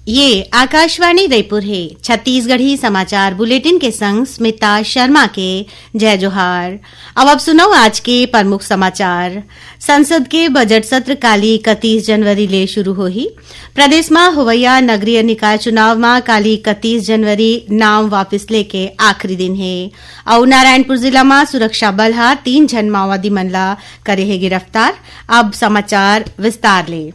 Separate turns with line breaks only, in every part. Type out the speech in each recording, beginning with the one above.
ये आकाशवाणी रायपुर है। छत्तीसगढ़ी समाचार बुलेटिन के संग स्मिता शर्मा के जय जोहार। अब सुनो आज के प्रमुख समाचार। संसद के बजट सत्र काली 31 जनवरी ले शुरू होही। प्रदेश में होवैया नगरीय निकाय चुनाव में काली 31 जनवरी नाम वापिस लेके आखिरी दिन है। और नारायणपुर जिला में सुरक्षा बल 3 जन माओवादी मन ला करे है गिरफ्तार। अब समाचार विस्तार ले।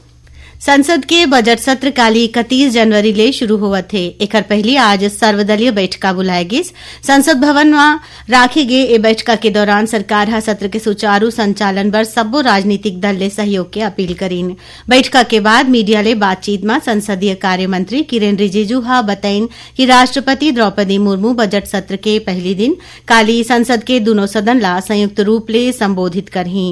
संसद के बजट सत्र काली 31 जनवरी ले शुरू होवत है। एकर पहली आज सर्वदलीय बैठका बुलाए गिस। संसद भवन में राखे गे ए बैठका के दौरान सरकार हा सत्र के सुचारू संचालन बर सब्बो राजनीतिक दल ले सहयोग के अपील करीन। बैठका के बाद मीडिया ले बातचीत में संसदीय कार्य मंत्री किरेन रिजिजू हा बताइन कि राष्ट्रपति द्रौपदी मुर्मू बजट सत्र के पहली दिन काली संसद के दोनों सदन ला संयुक्त रूप ले संबोधित करही।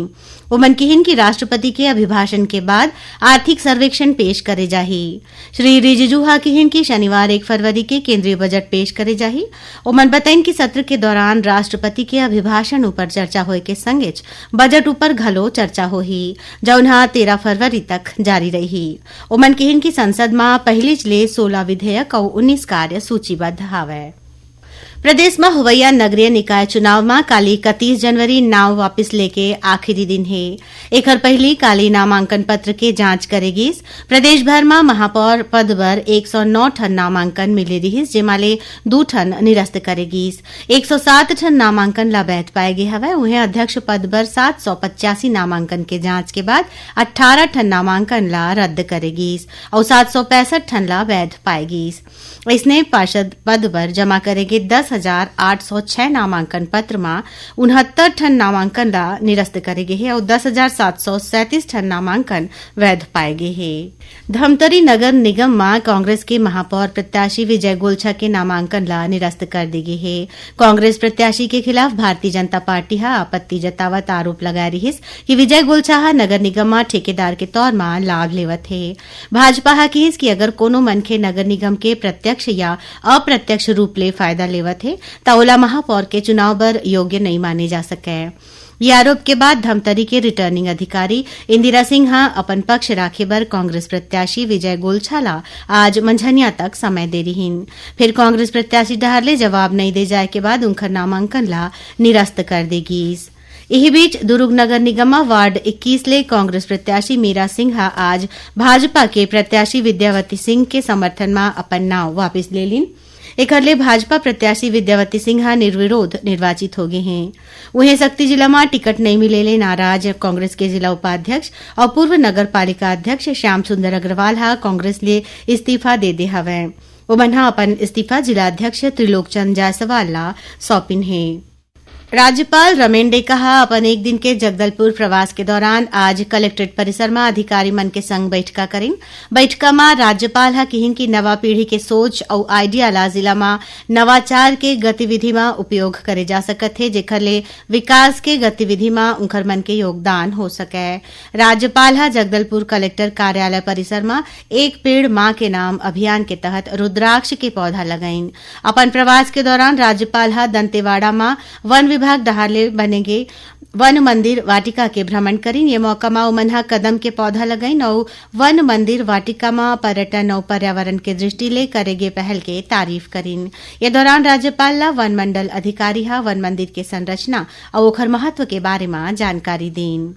उमन किहिन की राष्ट्रपति के अभिभाषण के बाद आर्थिक सर्वेक्षण पेश करे जाही। श्री रिजिजू हा किहिन की शनिवार 1 फरवरी के केंद्रीय बजट पेश करे जाही। उमन बताइन कि सत्र के दौरान राष्ट्रपति के अभिभाषण ऊपर चर्चा होए के संगे बजट ऊपर घलो चर्चा होही, जौनहा 13 फरवरी तक जारी रही। उमन किहिन की संसद में पहली ले 16 विधेयक और 19 कार्य सूचीबद्ध हावै। प्रदेश में होवैया नगरीय निकाय चुनाव में काली 31 जनवरी नाम वापिस लेके आखिरी दिन है। एकर पहली काली नामांकन पत्र के जांच करेगी। प्रदेश भर में महापौर पद पर 109 ठन नामांकन मिले रही, जेमाले 2 ठन निरस्त करेगी। 107 ठन नामांकन ला वैध पाए गए हवे। उन्हें अध्यक्ष पद पर 785 नामांकन के जांच के बाद 18 ठन नामांकन ला रद्द करेगी और 765 ठन ला वैध पाएगी। इसने पार्षद पद पर जमा करेगे 10,806 नामांकन पत्र में 69 ठन नामांकन ला निरस्त करेगे है और 10,737 ठन नामांकन वैध पाए गए है। धमतरी नगर निगम में कांग्रेस के महापौर प्रत्याशी विजय गोलछा के नामांकन ला निरस्त कर दी गई है। कांग्रेस प्रत्याशी के खिलाफ भारतीय जनता पार्टी आपत्ति जतावत आरोप लगा रही कि विजय गोलछा नगर निगम में ठेकेदार के तौर में लाभ लेवत है। भाजपा की कि अगर कोनो मनखे नगर निगम के प्रत्यक्ष या अप्रत्यक्ष रूप ले फायदा लेवत है तो ओला महापौर के चुनाव बर योग्य नहीं माने जा सके। ये आरोप के बाद धमतरी के रिटर्निंग अधिकारी इंदिरा सिंह अपन पक्ष राखे बर कांग्रेस प्रत्याशी विजय गोलछा ला आज मंझनिया तक समय दे रहीन। फिर कांग्रेस प्रत्याशी डहर ले जवाब नहीं दे जाए के बाद उनका नामांकन ला निरस्त कर देगी। इसी बीच दुर्ग नगर निगम वार्ड 21 ले कांग्रेस प्रत्याशी मीरा सिंह आज भाजपा के प्रत्याशी विद्यावती सिंह के समर्थन में अपन नाव वापिस ले लीन। एकर ले भाजपा प्रत्याशी विद्यावती सिंह निर्विरोध निर्वाचित हो गए हैं। उन्हें शक्ति जिला में टिकट नहीं मिले ले नाराज कांग्रेस के जिला उपाध्यक्ष और पूर्व नगर पालिका अध्यक्ष श्याम सुंदर अग्रवाल कांग्रेस ले इस्तीफा दे दे हवे। उमन अपन इस्तीफा जिला अध्यक्ष त्रिलोकचंद जायसवाल ला सौंपिन है। राज्यपाल रमेन कहा अपन एक दिन के जगदलपुर प्रवास के दौरान आज कलेक्ट्रेट परिसर में अधिकारी मन के संग बैठका करें। बैठका में राज्यपाल किहिन की नवा पीढ़ी के सोच और आइडिया ला जिला में नवाचार के गतिविधि में उपयोग करे जा सकत है, जेकर ले विकास के गतिविधि में उनकर मन के योगदान हो सके। राज्यपाल जगदलपुर कलेक्टर कार्यालय परिसर में एक पेड़ मां के नाम अभियान के तहत रुद्राक्ष के पौधा लगाइन। अपन प्रवास के दौरान राज्यपाल दंतेवाड़ा में वन विभाग डहारले बनेगे वन मंदिर वाटिका के भ्रमण करीन। ये मौका में उमन कदम के पौधा लगाइन और वन मंदिर वाटिका में पर्यटन और पर्यावरण के दृष्टि ले करेगे पहल के तारीफ करीन। ये दौरान राज्यपाल ला वन मंडल अधिकारी वन मंदिर के संरचना और ओखर महत्व के बारे में जानकारी दीन।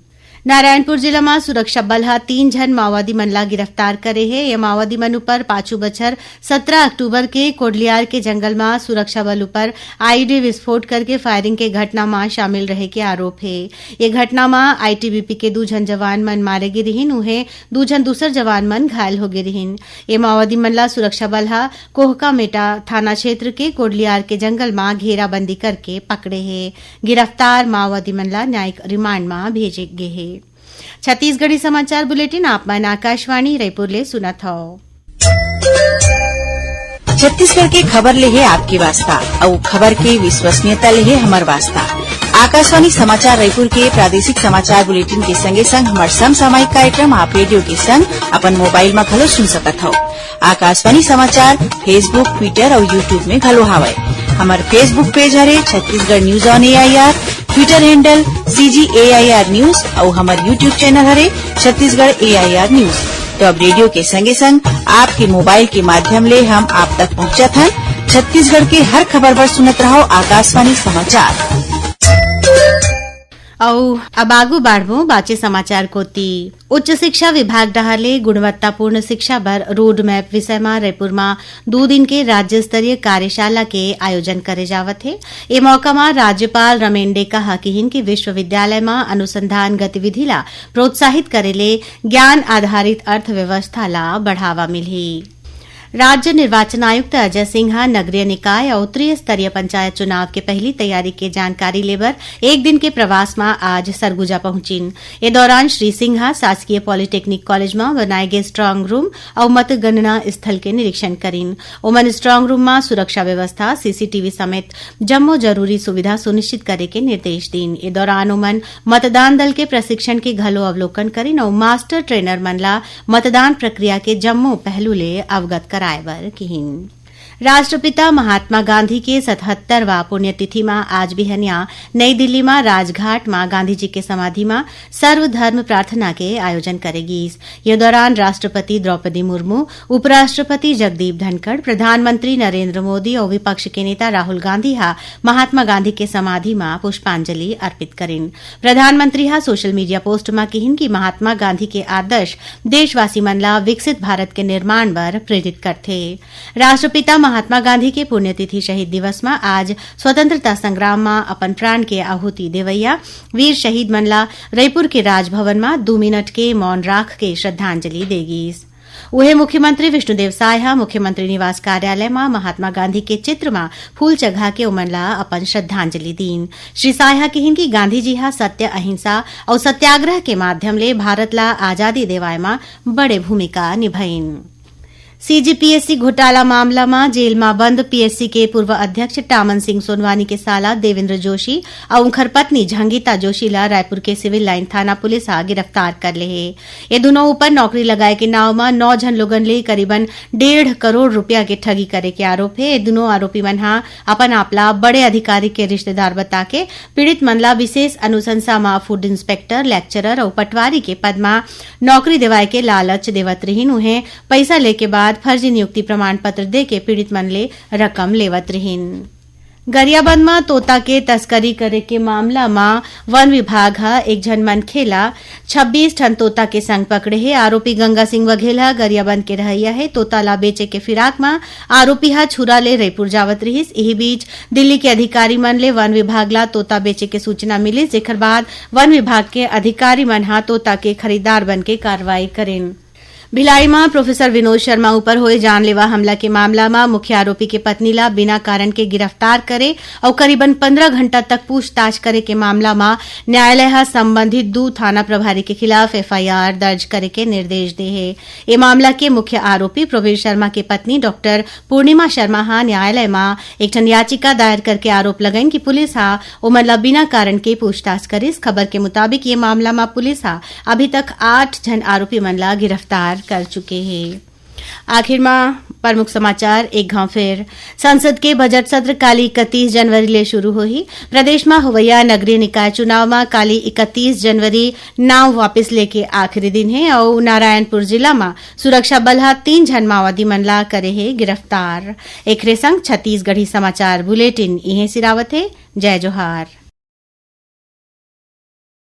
नारायणपुर जिला में सुरक्षा बल 3 जन माओवादी मन ला गिरफ्तार करे है। ये माओवादी मन ऊपर पाछू बछर 17 अक्टूबर के कोडलियार के जंगल में सुरक्षा बल ऊपर आईडी विस्फोट करके फायरिंग के घटना में शामिल रहे के आरोप है। ये घटना में आईटीबीपी के 2 जन जवान मन मारे गे रहीन, उन्हें 2 जन दूसर जवान मन घायल हो गए रहीन। ये माओवादी मन ला सुरक्षा बल कोहका मेटा थाना क्षेत्र के कोडलियार के जंगल में घेराबंदी करके पकड़े है। गिरफ्तार माओवादी मन ला न्यायिक रिमांड में भेजे गए है। छत्तीसगढ़ी समाचार बुलेटिन आप मन आकाशवाणी रायपुर ले सुनत हो।
छत्तीसगढ़ के खबर ले है आपकी वास्ता और खबर के विश्वसनीयता ले है हमार वास्ता। आकाशवाणी समाचार रायपुर के प्रादेशिक समाचार बुलेटिन के संगे संग हमार समसामयिक कार्यक्रम आप रेडियो के संग अपन मोबाइल में घलो सुन सकत हो। आकाशवाणी समाचार फेसबुक, ट्विटर और यूट्यूब में घलो हावय। हमार फेसबुक पेज हरे Chhattisgarh news on AIR, Twitter handle CGAIR news और हमार यूट्यूब चैनल हरे छत्तीसगढ़ AIR न्यूज। तो अब रेडियो के संगे संग आपके मोबाइल के माध्यम ले हम आप तक पहुँचत हन। छत्तीसगढ़ के हर खबर पर सुनत रहो आकाशवाणी समाचार।
अब आगू बाढ़बो बाचे समाचार कोती। उच्च शिक्षा विभाग डहाले गुणवत्तापूर्ण शिक्षा बर रोड मैप विषय में रायपुर में 2 दिन के राज्य स्तरीय कार्यशाला के आयोजन करे जावत है। ए मौका में राज्यपाल रमेंडे कहा कि विश्वविद्यालय में अनुसंधान गतिविधि ला प्रोत्साहित करेले ज्ञान आधारित अर्थव्यवस्था ला बढ़ावा मिलही। राज्य निर्वाचन आयुक्त अजय सिन्हा नगरीय निकाय और त्रिस्तरीय पंचायत चुनाव के पहली तैयारी के जानकारी लेबर 1 दिन के प्रवास में आज सरगुजा पहुंचिन। ए दौरान श्री सिन्हा शासकीय पॉलिटेक्निक कॉलेज में बनाए गए स्ट्रांग रूम और मतगणना स्थल के निरीक्षण करीन। ओमन स्ट्रांग रूम में सुरक्षा व्यवस्था, सीसीटीवी समेत जम्मो जरूरी सुविधा सुनिश्चित करे के निर्देश दीन। ए दौरान ओमन मतदान दल के प्रशिक्षण के घलो अवलोकन करीन और मास्टर ट्रेनर मन ला मतदान प्रक्रिया के जम्मो पहलू ले अवगत करायबर किहिन। राष्ट्रपिता महात्मा गांधी के 77वां पुण्यतिथि में आज बिहनिया नई दिल्ली में राजघाट में गांधी जी के समाधि में सर्वधर्म प्रार्थना के आयोजन करेगी। यह दौरान राष्ट्रपति द्रौपदी मुर्मू, उपराष्ट्रपति जगदीप धनखड़, प्रधानमंत्री नरेंद्र मोदी और विपक्ष के नेता राहुल गांधी हा महात्मा गांधी के समाधि में पुष्पांजलि अर्पित करेन। प्रधानमंत्री हा सोशल मीडिया पोस्ट में कहिन कि महात्मा गांधी के आदर्श देशवासी मन ला विकसित भारत के निर्माण बर प्रेरित करथे। राष्ट्रपिता महात्मा गांधी के पुण्यतिथि शहीद दिवस में आज स्वतंत्रता संग्राम में अपन प्राण के आहुति देवैया वीर शहीद मन ला रायपुर के राजभवन में 2 मिनट के मौन राख के श्रद्धांजलि देगी। उहे मुख्यमंत्री विष्णुदेव साय मुख्यमंत्री निवास कार्यालय में महात्मा गांधी के चित्र में फूल चढ़ा के उमन ला अपन श्रद्धांजलि दीन। श्री साय कहिन कि गांधी जी हा सत्य, अहिंसा और सत्याग्रह के माध्यम ले भारत ला आजादी देवाय में बड़े भूमिका निभाइन। सीजीपीएससी घोटाला मामला में जेल में बंद पीएससी के पूर्व अध्यक्ष टामन सिंह सोनवानी के साला देवेंद्र जोशी और उनकर पत्नी झंगिता जोशी ला रायपुर के सिविल लाइन थाना पुलिस गिरफ्तार कर ले है। ये दोनों ऊपर नौकरी लगाए के नाव में 9 जन लोगन ले करीबन 1.5 करोड़ रुपया के ठगी करे के आरोप है। ये दोनों आरोपी मन अपन आपला बड़े अधिकारी के रिश्तेदार बता के पीड़ित मन ला विशेष अनुशंसा में फूड इंस्पेक्टर, लेक्चरर और पटवारी के पद में नौकरी दिवाए के लालच देवत रहीन। उन्हें पैसा लेके बाद फर्जी नियुक्ति प्रमाण पत्र दे के पीड़ित मन ले रकम लेवत रहीन। गरियाबंद में तोता के तस्करी करे के मामला में वन विभाग एक जन मनखे ला 26 टन तोता के संग पकड़े है। आरोपी गंगा सिंह वघेला गरियाबंद के रहैया है। तोता ला बेचे के फिराक में आरोपी छुरा ले रायपुर जावत रहीस। यही बीच दिल्ली के अधिकारी मन ले वन विभाग ला तोता बेचे के सूचना मिली, जेकर बाद वन विभाग के अधिकारी मन तोता के खरीदार बन के कार्रवाई करेन। भिलाई में प्रोफेसर विनोद शर्मा ऊपर हुए जानलेवा हमला के मामला में मुख्य आरोपी के पत्नी ला बिना कारण के गिरफ्तार करे और करीबन 15 घंटा तक पूछताछ करे के मामला में न्यायालय संबंधित 2 थाना प्रभारी के खिलाफ एफआईआर दर्ज करे के निर्देश दे है। ये मामला के मुख्य आरोपी प्रवीर शर्मा के पत्नी डॉक्टर पूर्णिमा शर्मा न्यायालय में एक ठन याचिका दायर करके आरोप लगाइन कि पुलिस उमन ला बिना कारण के पूछताछ करिस। खबर के मुताबिक ये मामला में पुलिस अभी तक 8 जन आरोपी मन ला गिरफ्तार कर चुके हैं। आखिर में प्रमुख समाचार एक घाव फिर। संसद के बजट सत्र काली 31 जनवरी ले शुरू होही। प्रदेश में होवैया नगरीय निकाय चुनाव में काली 31 जनवरी नाव वापस लेके आखिरी दिन है और नारायणपुर जिला में सुरक्षा बल 3 जन माओवादी मन ला करे है गिरफ्तार। एकरे संग छत्तीसगढ़ी समाचार बुलेटिन इहे सिरावत है। जय जोहार।